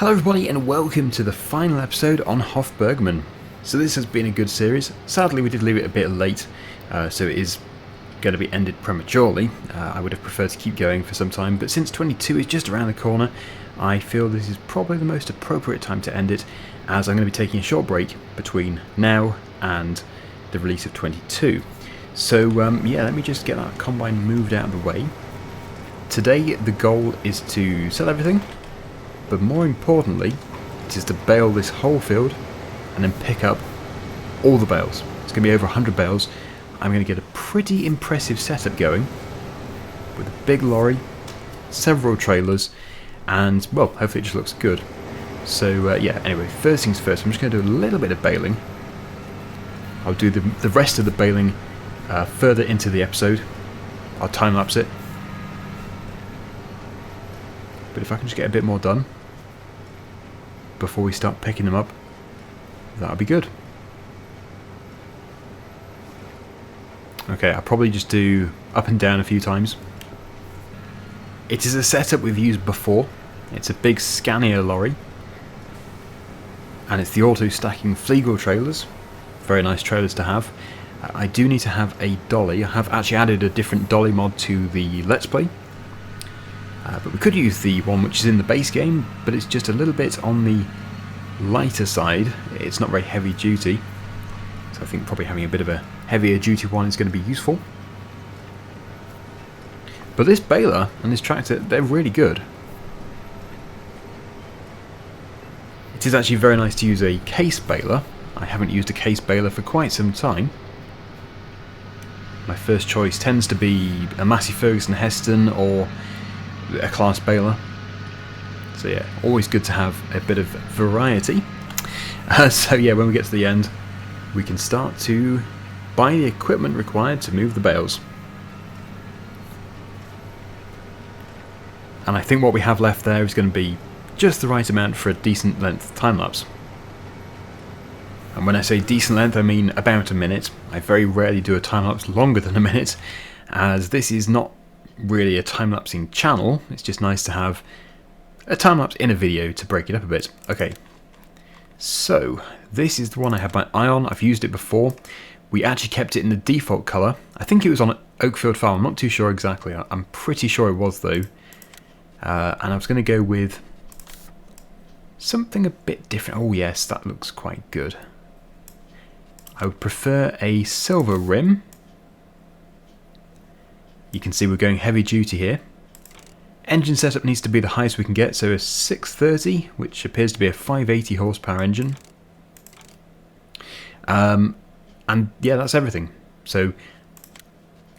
Hello everybody and welcome to the final episode on Hof Bergmann. So this has been a good series. Sadly we did leave it a bit late, so it is going to be ended prematurely. I would have preferred to keep going for some time, but since 22 is just around the corner, I feel this is probably the most appropriate time to end it, as I'm going to be taking a short break between now and the release of 22. So yeah, let me just get that combine moved out of the way. Today the goal is to sell everything, but more importantly, it is to bale this whole field and then pick up all the bales. It's going to be over 100 bales. I'm going to get a pretty impressive setup going with a big lorry, several trailers, and well, hopefully it just looks good. So yeah, anyway, first things first, I'm just going to do a little bit of baling. I'll do the rest of the baling further into the episode. I'll time-lapse it. But if I can just get a bit more done before we start picking them up, that'll be good. Okay, I'll probably just do up and down a few times. It is a setup we've used before. It's a big Scania lorry, and it's the auto-stacking Flegel trailers. Very nice trailers to have. I do need to have a dolly. I have actually added a different dolly mod to the Let's Play. But we could use the one which is in the base game, but it's just a little bit on the lighter side. It's not very heavy duty, so I think probably having a bit of a heavier duty one is going to be useful. But this baler and this tractor, they're really good. It is actually very nice to use a case baler. I haven't used a case baler for quite some time. My first choice tends to be a Massey Ferguson Heston or a Claas baler. So yeah, always good to have a bit of variety. So yeah, when we get to the end, we can start to buy the equipment required to move the bales. And I think what we have left there is going to be just the right amount for a decent length time-lapse. And when I say decent length, I mean about a minute. I very rarely do a time-lapse longer than a minute, as this is not really a time-lapsing channel. It's just nice to have a time-lapse in a video to break it up a bit. Okay, so this is the one I have my eye on. I've used it before. We actually kept it in the default colour. I think it was on an Oakfield file. I'm not too sure exactly. I'm pretty sure it was though. And I was going to go with something a bit different. Oh yes, that looks quite good. I would prefer a silver rim. You can see we're going heavy duty here. Engine setup needs to be the highest we can get, so a 630, which appears to be a 580 horsepower engine. And yeah, that's everything. So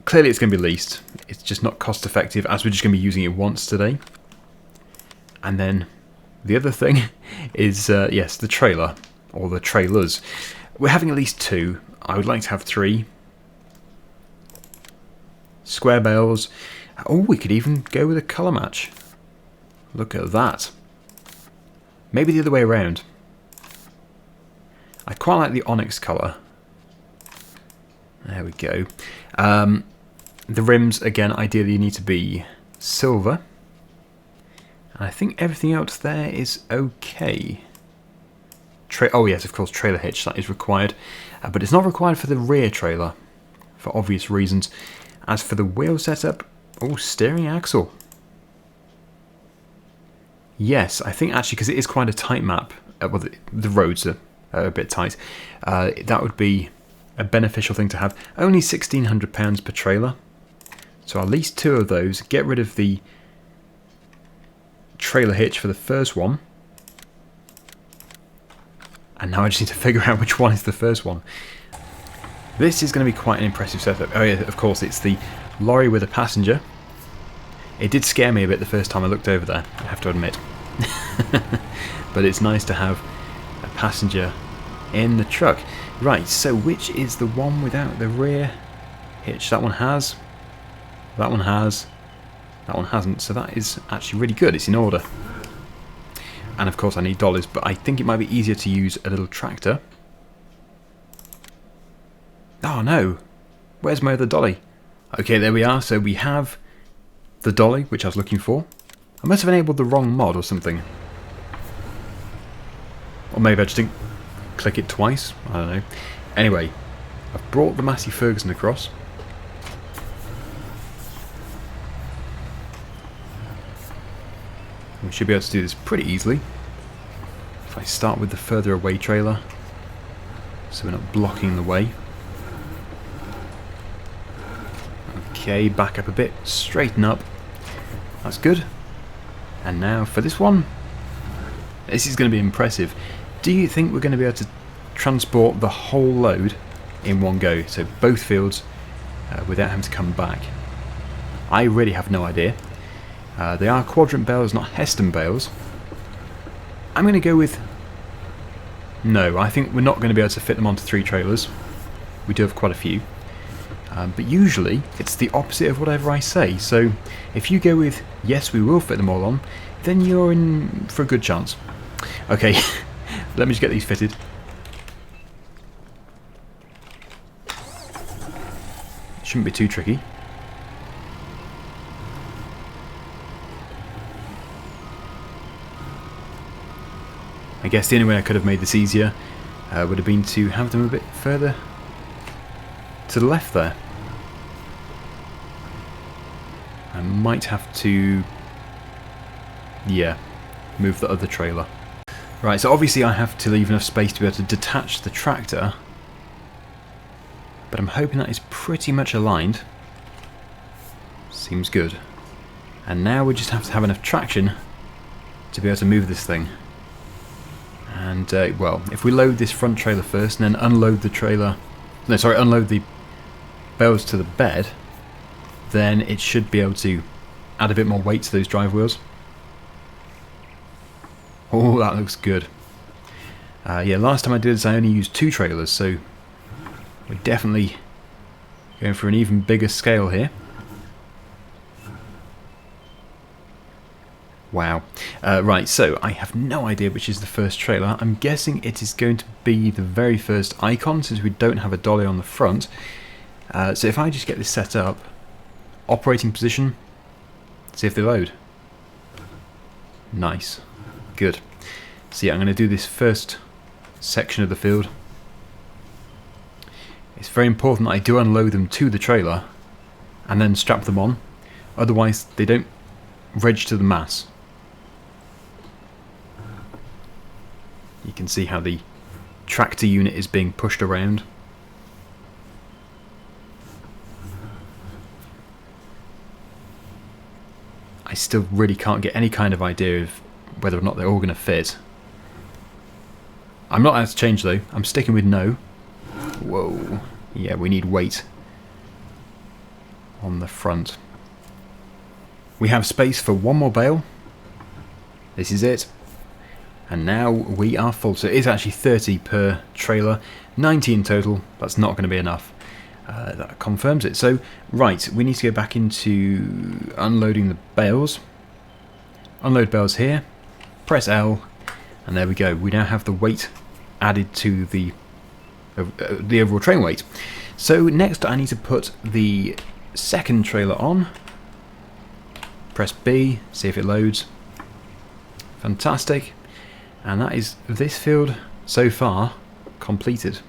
clearly it's going to be leased. It's just not cost effective, as we're just going to be using it once today. And then the other thing is, yes, the trailer, or the trailers. We're having at least two. I would like to have three. Square bales. Oh, we could even go with a colour match. Look at that. Maybe the other way around. I quite like the onyx colour. There we go. The rims, again, ideally need to be silver. And I think everything else there is okay. Oh yes, of course, trailer hitch, that is required. But it's not required for the rear trailer, for obvious reasons. As for the wheel setup, oh, steering axle. Yes, I think actually, because it is quite a tight map, well, the roads are a bit tight, that would be a beneficial thing to have. Only £1,600 per trailer, so I'll lease two of those, get rid of the trailer hitch for the first one, and now I just need to figure out which one is the first one. This is going to be quite an impressive setup. Oh yeah, of course, it's the lorry with a passenger. It did scare me a bit the first time I looked over there, I have to admit. But it's nice to have a passenger in the truck. Right, so which is the one without the rear hitch? That one has, that one has, that one hasn't. So that is actually really good, it's in order. And of course I need dollies, but I think it might be easier to use a little tractor. Oh no, where's my other dolly? Okay, there we are. So we have the dolly, which I was looking for. I must have enabled the wrong mod or something. Or maybe I just didn't click it twice, I don't know. Anyway, I've brought the Massey Ferguson across. We should be able to do this pretty easily. If I start with the further away trailer, so we're not blocking the way. Okay, back up a bit, straighten up. That's good. And now for this one. This is going to be impressive. Do you think we're going to be able to transport the whole load in one go? So both fields without having to come back? I really have no idea. They are quadrant bales, not Heston bales. I'm going to go with... No, I think we're not going to be able to fit them onto 3 trailers. We do have quite a few. But usually it's the opposite of whatever I say. So if you go with, yes, we will fit them all on, then you're in for a good chance. Okay, let me just get these fitted. Shouldn't be too tricky. I guess the only way I could have made this easier would have been to have them a bit further to the left there. I might have to, yeah, move the other trailer. Right, so obviously I have to leave enough space to be able to detach the tractor, but I'm hoping that is pretty much aligned. Seems good. And now we just have to have enough traction to be able to move this thing. And, well, if we load this front trailer first and then unload the trailer... No, sorry, unload the bales to the bed, then it should be able to add a bit more weight to those drive wheels. Oh, that looks good. Yeah, last time I did this I only used 2 trailers, so we're definitely going for an even bigger scale here. Wow. Right, so I have no idea which is the first trailer. I'm guessing it is going to be the very first icon, since we don't have a dolly on the front. So if I just get this set up, operating position, see if they load. Nice. Good. So yeah, I'm going to do this first section of the field. It's very important that I do unload them to the trailer and then strap them on, otherwise they don't register the mass. You can see how the tractor unit is being pushed around. I still really can't get any kind of idea of whether or not they're all going to fit. I'm not allowed to change though. I'm sticking with no. Whoa. Yeah, we need weight on the front. We have space for one more bale. This is it. And now we are full. So it is actually 30 per trailer, 90 in total. That's not going to be enough. That confirms it. So, right, we need to go back into unloading the bales. Unload bales here. Press L. And there we go. We now have the weight added to the overall train weight. So next I need to put the second trailer on. Press B, see if it loads. Fantastic. And that is this field so far completed.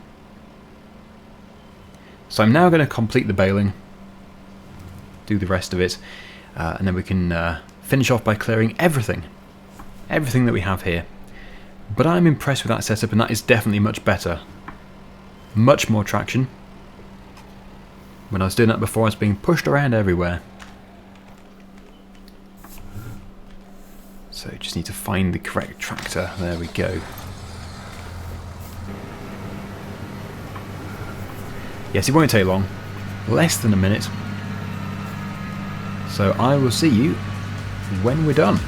So I'm now going to complete the baling, do the rest of it, and then we can finish off by clearing everything that we have here. But I'm impressed with that setup, and that is definitely much better. Much more traction. When I was doing that before, I was being pushed around everywhere. So just need to find the correct tractor. There we go. Yes, it won't take long. Less than a minute. So I will see you when we're done.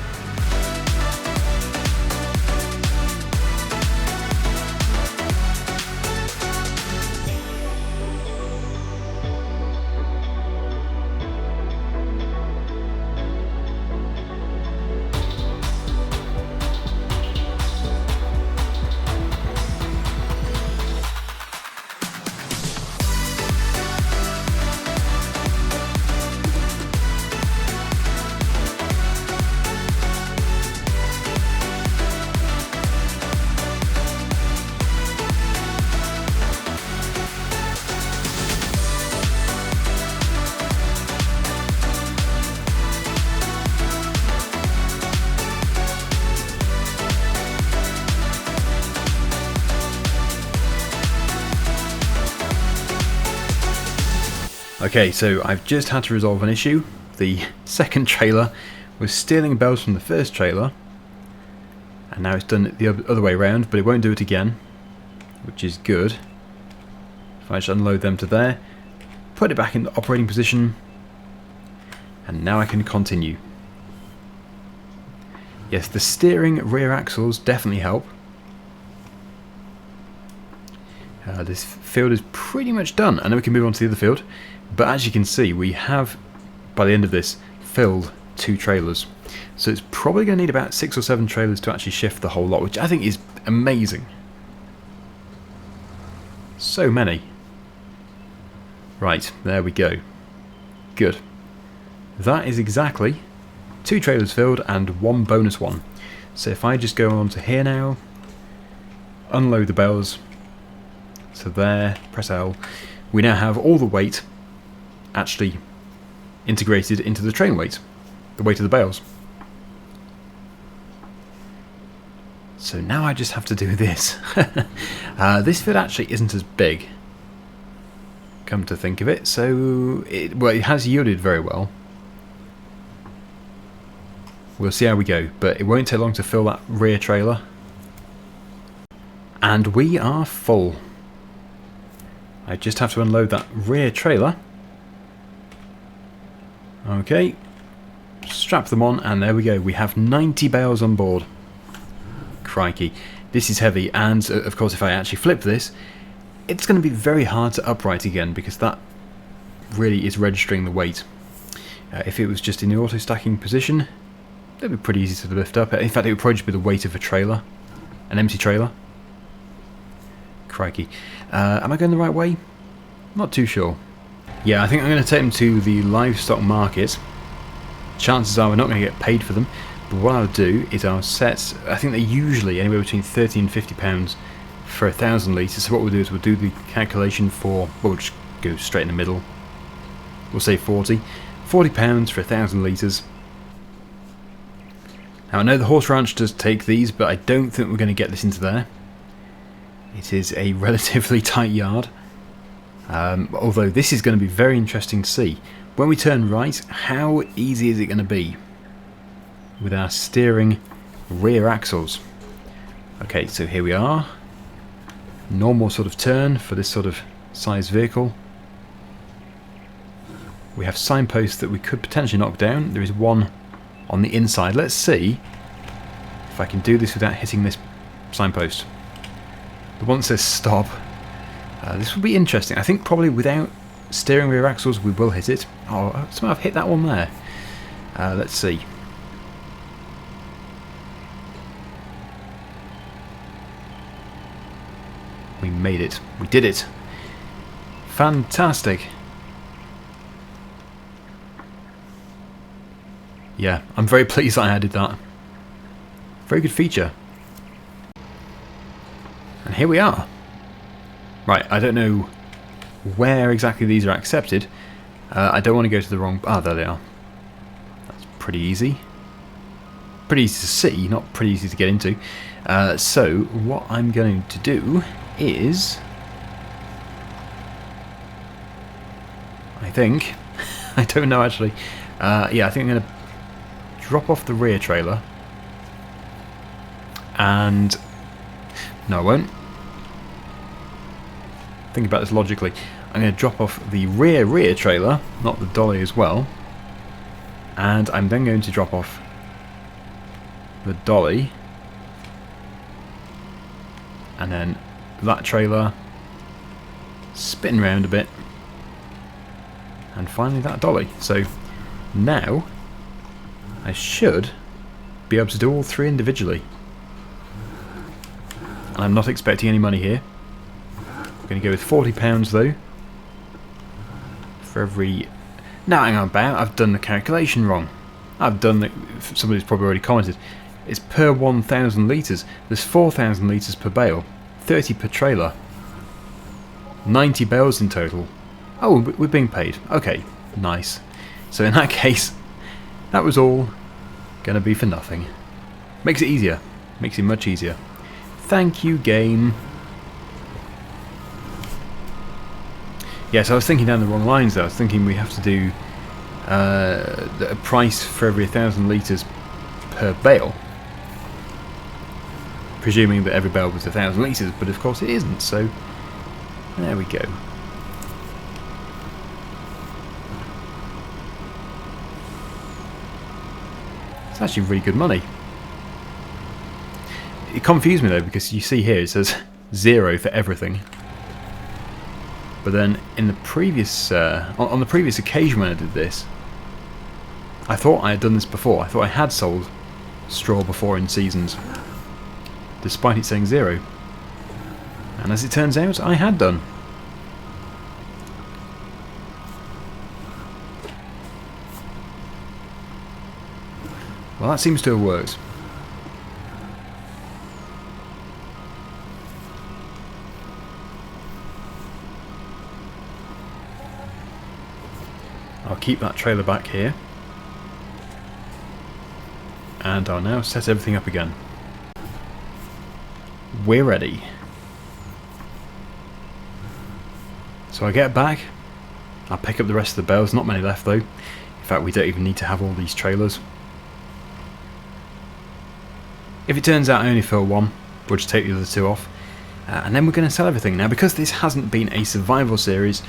Okay, so I've just had to resolve an issue. The second trailer was stealing bales from the first trailer, and now it's done it the other way around, but it won't do it again, which is good. If I just unload them to there, put it back in the operating position, and now I can continue. Yes, the steering rear axles definitely help. This field is pretty much done, and then we can move on to the other field. But as you can see, we have, by the end of this, filled 2 trailers. So it's probably going to need about 6 or 7 trailers to actually shift the whole lot, which I think is amazing. So many. Right, there we go. Good. That is exactly 2 trailers filled and 1 bonus one. So if I just go on to here now, unload the bales, so there, press L, we now have all the weight actually integrated into the train weight, the weight of the bales. So now I just have to do this. This field actually isn't as big, come to think of it, so it has yielded very well. We'll see how we go, but it won't take long to fill that rear trailer. And we are full. I just have to unload that rear trailer. Okay, strap them on, and there we go. We have 90 bales on board. Crikey, this is heavy, and of course if I actually flip this, it's going to be very hard to upright again, because that really is registering the weight. If it was just in the auto stacking position, it'd be pretty easy to lift up. In fact, it would probably just be the weight of a trailer, an empty trailer. Crikey. Am I going the right way? Not too sure. Yeah, I think I'm going to take them to the livestock market. Chances are we're not going to get paid for them, but what I'll do is I'll set, I think they're usually anywhere between 30 and 50 pounds for 1,000 litres. So what we'll do is we'll do the calculation for, well, we'll just go straight in the middle. We'll say 40 pounds for 1,000 litres. Now I know the horse ranch does take these, but I don't think we're going to get this into there. It is a relatively tight yard, although this is going to be very interesting to see. When we turn right, how easy is it going to be with our steering rear axles? Okay, so here we are. Normal sort of turn for this sort of size vehicle. We have signposts that we could potentially knock down. There is one on the inside. Let's see if I can do this without hitting this signpost. The one that says stop. This will be interesting. I think probably without steering rear axles we will hit it. Oh, somehow I've hit that one there. Let's see. We made it. We did it. Fantastic. Yeah, I'm very pleased I added that. Very good feature. And here we are. Right, I don't know where exactly these are accepted. I don't want to go to the wrong... Ah, there they are. That's pretty easy. Pretty easy to see, not pretty easy to get into. So, what I'm going to do is... I think... I don't know actually. Yeah, I think I'm going to drop off the rear trailer. And... No, I won't. Think about this logically. I'm going to drop off the rear trailer, not the dolly as well. And I'm then going to drop off the dolly. And then that trailer, spin round a bit. And finally that dolly. So now I should be able to do all 3 individually. And I'm not expecting any money here. I'm going to go with £40 though. For every... Now hang on about, I've done the calculation wrong. I've done the... Somebody's probably already commented. It's per 1,000 litres. There's 4,000 litres per bale. 30 per trailer. 90 bales in total. Oh, we're being paid. Okay, nice. So in that case, that was all going to be for nothing. Makes it easier. Makes it much easier. Thank you, game. Yes, I was thinking down the wrong lines there. I was thinking we have to do a price for every 1,000 litres per bale. Presuming that every bale was 1,000 litres, but of course it isn't, so there we go. It's actually really good money. It confused me though, because you see here it says 0 for everything. But then in the previous, on the previous occasion when I did this, I thought I had done this before. I thought I had sold straw before in seasons, despite it saying 0. And as it turns out, I had done. Well, that seems to have worked. I'll keep that trailer back here. And I'll now set everything up again. We're ready. So I get back, I'll pick up the rest of the bales, not many left though. In fact, we don't even need to have all these trailers. If it turns out I only fill one, we'll just take the other two off. And then we're going to sell everything. Now, because this hasn't been a survival series,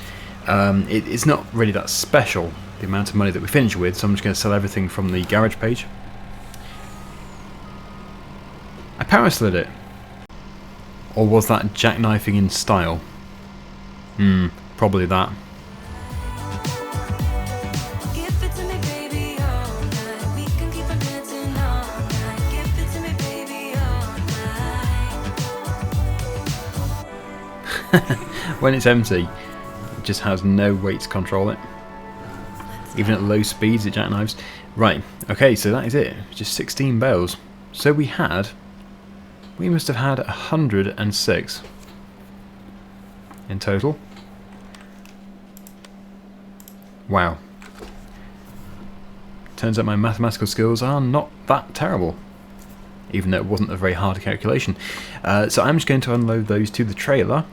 it's not really that special, the amount of money that we finish with, so I'm just going to sell everything from the garage page. I power slid it. Or was that jackknifing in style? Probably that. When it's empty, it just has no weight to control it. Even at low speeds it jackknives. Right, okay, so that is it. Just 16 bales. So we must have had 106 in total. Wow. Turns out my mathematical skills are not that terrible, even though it wasn't a very hard calculation. So I'm just going to unload those to the trailer.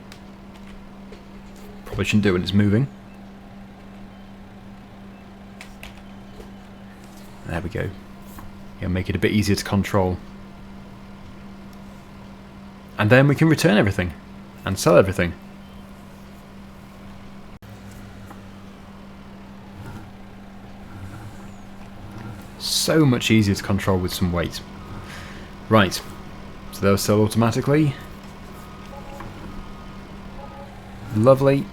Probably shouldn't do it when it's moving. There we go. Yeah, make it a bit easier to control. And then we can return everything and sell everything. So much easier to control with some weight. Right, so they'll sell automatically. Lovely.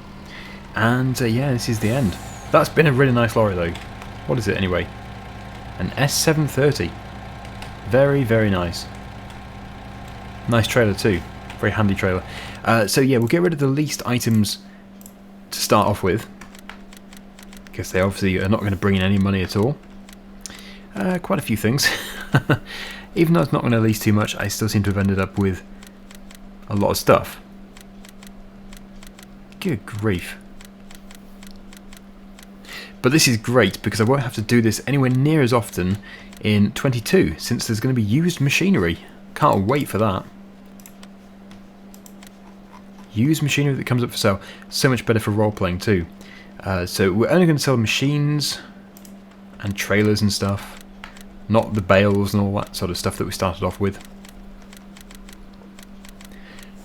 And yeah, this is the end. That's been a really nice lorry though. What is it anyway? An S730. Very, very nice. Nice trailer too. Very handy trailer. So yeah, we'll get rid of the least items to start off with, because they obviously are not going to bring in any money at all. Quite a few things. Even though it's not going to lease too much, I still seem to have ended up with a lot of stuff. Good grief. But this is great because I won't have to do this anywhere near as often in 22, since there's going to be used machinery. Can't wait for that. Used machinery that comes up for sale. So much better for role-playing too. So we're only going to sell machines and trailers and stuff, not the bales and all that sort of stuff that we started off with.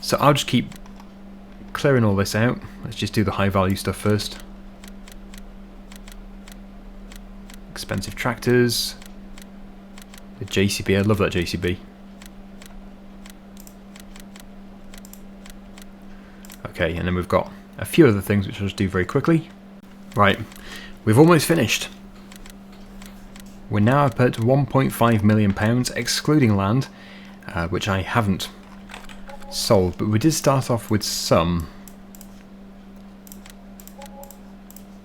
So I'll just keep clearing all this out. Let's just do the high value stuff first. Expensive tractors. The JCB, I love that JCB. Okay, and then we've got a few other things which I'll just do very quickly. Right, we've almost finished. We're now up at £1.5 million, excluding land, which I haven't sold, but we did start off with some.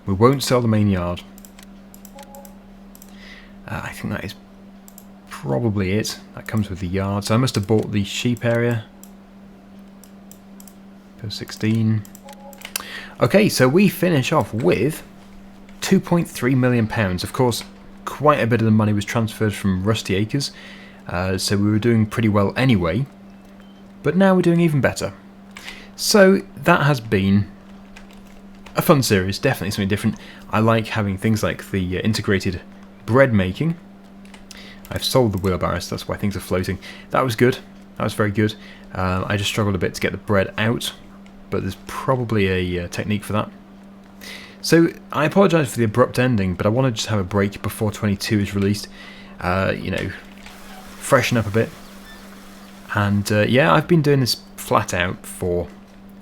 We won't sell the main yard. I think that is probably it. That comes with the yard. So I must have bought the sheep area. Per 16. Okay, so we finish off with £2.3 million. Of course, quite a bit of the money was transferred from Rusty Acres, so we were doing pretty well anyway. But now we're doing even better. So that has been a fun series, definitely something different. I like having things like the integrated bread making. I've sold the wheelbarrows, that's why things are floating. That was good, that was very good. I just struggled a bit to get the bread out, but there's probably a technique for that. So I apologise for the abrupt ending, but I want to just have a break before 22 is released. You know, freshen up a bit. And yeah, I've been doing this flat out for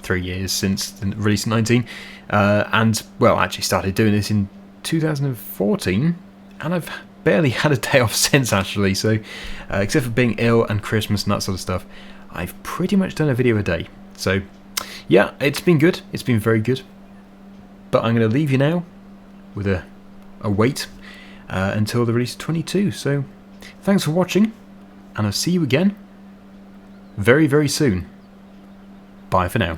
3 years since the release of 19. And, well, I actually started doing this in 2014, and I've barely had a day off since, actually. So, except for being ill and Christmas and that sort of stuff, I've pretty much done a video a day. So, yeah, it's been good. It's been very good. But I'm going to leave you now with a wait until the release of 22. So, thanks for watching, and I'll see you again very, very soon. Bye for now.